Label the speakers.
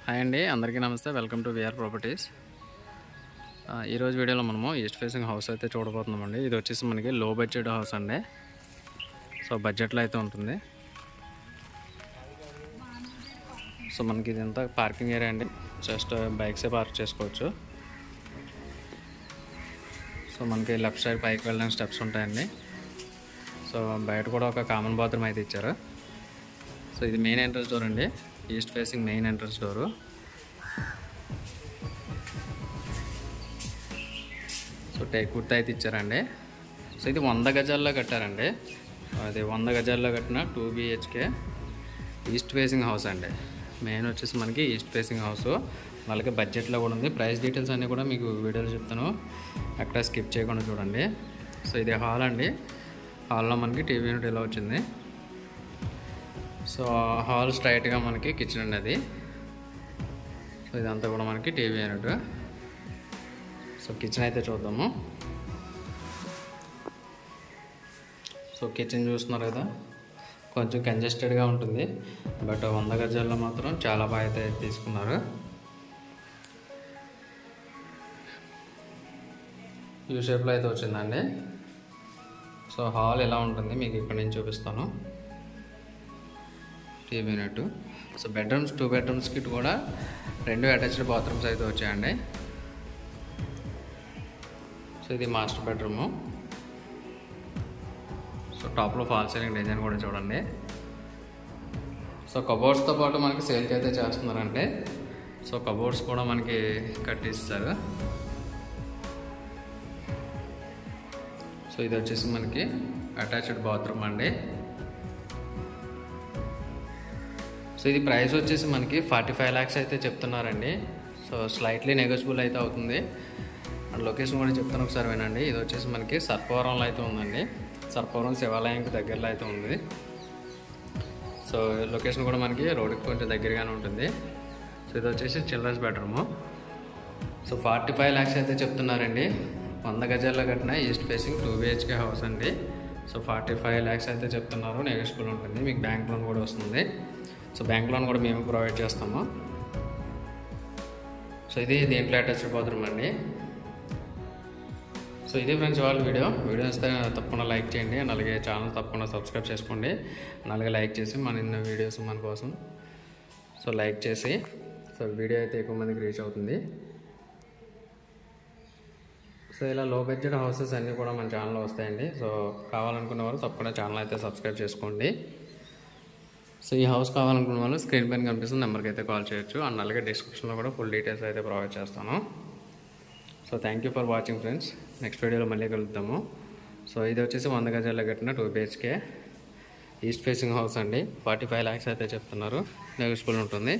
Speaker 1: Hi అండి, అందరికీ నమస్తే. Welcome to VR properties. ఈరోజు వీడియోలో మనము ఈస్ట్ ఫేసింగ్ హౌస్ అయితే చూడబోతున్నామండి. ఇది వచ్చేసి మనకి లో బడ్జెట్ హౌస్ అండి. సో బడ్జెట్లో అయితే ఉంటుంది. సో మనకి ఇదంతా పార్కింగ్ ఏరియా అండి. జస్ట్ బైక్సే పార్క్ చేసుకోవచ్చు. సో మనకి లెఫ్ట్ సైడ్ పైకి వెళ్ళడానికి స్టెప్స్ ఉంటాయండి. సో బయట కూడా ఒక కామన్ బాత్రూమ్ అయితే ఇచ్చారు. సో ఇది మెయిన్ ఎంట్రన్స్ డోర్ అండి, east facing main entrance door. So teak wood అయితే ఇచ్చారండి. సో ఇది 100 గజాల్లో కట్టారండి. అది 100 గజాల్లో కట్టిన 2 BHK ఈస్ట్ ఫేసింగ్ హౌస్ అండి. మెయిన్ వచ్చేసి మనకి ఈస్ట్ ఫేసింగ్ హౌస్, వాళ్ళకి బడ్జెట్లో కూడా ఉంది. ప్రైస్ డీటెయిల్స్ అన్నీ కూడా మీకు వీడియోలో చెప్తాను, అక్కడ స్కిప్ చేయకుండా చూడండి. సో ఇది హాల్ అండి. హాల్లో మనకి టీవీ యూనిట్ ఇలా వచ్చింది. సో హాల్ స్ట్రైట్గా మనకి కిచెన్ అండి అది. సో ఇదంతా కూడా మనకి టీవీ యూనిట్. సో కిచెన్ అయితే చూద్దాము. సో కిచెన్ చూస్తున్నారు కదా, కొంచెం కంజెస్టెడ్గా ఉంటుంది. బట్ 100 గజాల్లో మాత్రం చాలా బాగా అయితే తీసుకున్నారు. యూ షేప్లో అయితే వచ్చిందండి. సో హాల్ ఎలా ఉంటుంది మీకు ఇక్కడ నుంచి చూపిస్తాను. TV unit. సో బెడ్రూమ్స్ 2 బెడ్రూమ్స్కి కూడా 2 అటాచ్డ్ బాత్రూమ్స్ అయితే వచ్చాయండి. సో ఇది మాస్టర్ బెడ్రూము. సో టాప్లో ఫాల్ సీలింగ్ డిజైన్ కూడా చూడండి. సో కబోర్డ్స్తో పాటు మనకి సేల్కి అయితే చేస్తున్నారంటే, సో కబోర్డ్స్ కూడా మనకి కట్టిస్తారు. సో ఇది వచ్చేసి మనకి అటాచ్డ్ బాత్రూమ్ అండి. సో ఇది ప్రైస్ వచ్చేసి మనకి 45 lakhs అయితే చెప్తున్నారండి. సో స్లైట్లీ నెగోషియబుల్ అయితే అవుతుంది. అండ్ లొకేషన్ కూడా చెప్తాను, ఒకసారి వినండి. ఇది వచ్చేసి మనకి సర్పవరంలో అయితే ఉందండి. సర్పవరం శివాలయంకి దగ్గరలో అయితే ఉంది. సో లొకేషన్ కూడా మనకి రోడ్డుకి కొంచెం దగ్గరగానే ఉంటుంది. సో ఇది వచ్చేసి చిల్డ్రన్స్ బెడ్రూము. సో 45 lakhs అయితే చెప్తున్నారండి. 100 గజాల్లో కట్టిన ఈస్ట్ ఫేసింగ్ 2 BHK హౌస్ అండి. సో 45 lakhs అయితే చెప్తున్నారు. నెగోషియబుల్ ఉంటుంది. మీకు బ్యాంక్ లోన్ కూడా వస్తుంది. సో బ్యాంక్ లోన్ కూడా మేము ప్రొవైడ్ చేస్తాము. సో ఇది దీంట్లో అటాచ్డ్ బాత్రూమ్ అండి. సో ఇది ఫ్రెండ్స్ వాళ్ళ వీడియో ఇస్తే తప్పకుండా లైక్ చేయండి. అండ్ అలాగే ఛానల్ తప్పకుండా సబ్స్క్రైబ్ చేసుకోండి. అండ్ అలాగే లైక్ చేసి మన వీడియోస్ మన కోసం సో లైక్ చేసి, సో వీడియో అయితే ఎక్కువ మందికి రీచ్ అవుతుంది. సో ఇలా లో బడ్జెట్ హౌసెస్ అన్నీ కూడా మన ఛానల్లో వస్తాయండి. సో కావాలనుకున్న వాళ్ళు తప్పకుండా ఛానల్ అయితే సబ్స్క్రైబ్ చేసుకోండి. సో ఈ హౌస్ కావాలనుకున్న వాళ్ళు స్క్రీన్ పైన కనిపిస్తున్న నెంబర్కి అయితే కాల్ చేయొచ్చు. అండ్ అలాగే డిస్క్రిప్షన్లో కూడా ఫుల్ డీటెయిల్స్ అయితే ప్రొవైడ్ చేస్తాను. So thank you for watching friends. Next వీడియోలో మళ్ళీ కలుద్దాము. సో ఇది వచ్చేసి 100 గజాల్లో కట్టిన 2 BHK ఈస్ట్ ఫేసింగ్ హౌస్ అండి. 45 lakhs అయితే చెప్తున్నారు. నెగోషియబుల్ ఉంటుంది.